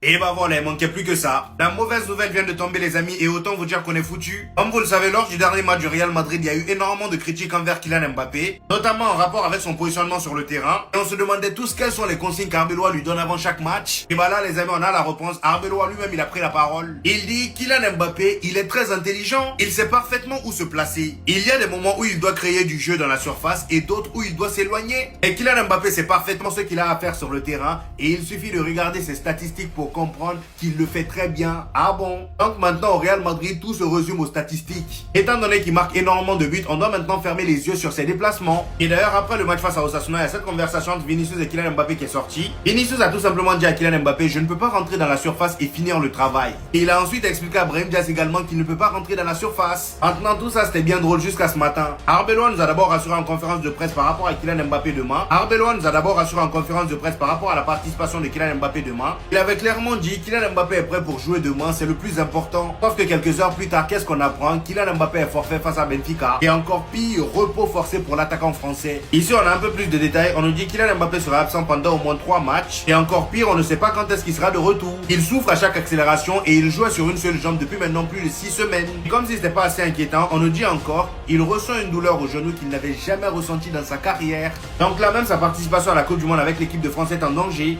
Et bah voilà, il manquait plus que ça. La mauvaise nouvelle vient de tomber les amis et autant vous dire qu'on est foutu. Comme vous le savez, lors du dernier match du Real Madrid, il y a eu énormément de critiques envers Kylian Mbappé, notamment en rapport avec son positionnement sur le terrain. Et on se demandait tous quelles sont les consignes qu'Arbeloa lui donne avant chaque match. Et bah là les amis, on a la réponse. Arbeloa lui-même il a pris la parole. Il dit Kylian Mbappé, il est très intelligent, il sait parfaitement où se placer. Il y a des moments où il doit créer du jeu dans la surface et d'autres où il doit s'éloigner. Et Kylian Mbappé sait parfaitement ce qu'il a à faire sur le terrain et il suffit de regarder ses statistiques pour comprendre qu'il le fait très bien. Ah bon? Donc maintenant au Real Madrid, tout se résume aux statistiques. Étant donné qu'il marque énormément de buts, on doit maintenant fermer les yeux sur ses déplacements. Et d'ailleurs, après le match face à Osasuna, il y a cette conversation entre Vinicius et Kylian Mbappé qui est sortie. Vinicius a tout simplement dit à Kylian Mbappé, je ne peux pas rentrer dans la surface et finir le travail. Et il a ensuite expliqué à Brahim Diaz également qu'il ne peut pas rentrer dans la surface. Maintenant, tout ça c'était bien drôle jusqu'à ce matin. Arbeloa nous a d'abord rassuré en conférence de presse par rapport à Kylian Mbappé demain. Arbeloa nous a d'abord rassuré en conférence de presse par rapport à la participation de Kylian Mbappé demain. Il avait clairement dit Kylian Mbappé est prêt pour jouer demain, c'est le plus important. Sauf que quelques heures plus tard, qu'est-ce qu'on apprend? Kylian Mbappé est forfait face à Benfica. Et encore pire, repos forcé pour l'attaquant français. Ici, on a un peu plus de détails. On nous dit Kylian Mbappé sera absent pendant au moins 3 matchs. Et encore pire, on ne sait pas quand est-ce qu'il sera de retour. Il souffre à chaque accélération et il joue sur une seule jambe depuis maintenant plus de 6 semaines. Et comme si c'était pas assez inquiétant, on nous dit encore, il ressent une douleur au genou qu'il n'avait jamais ressentie dans sa carrière. Donc là même, sa participation à la Coupe du Monde avec l'équipe de France est en danger.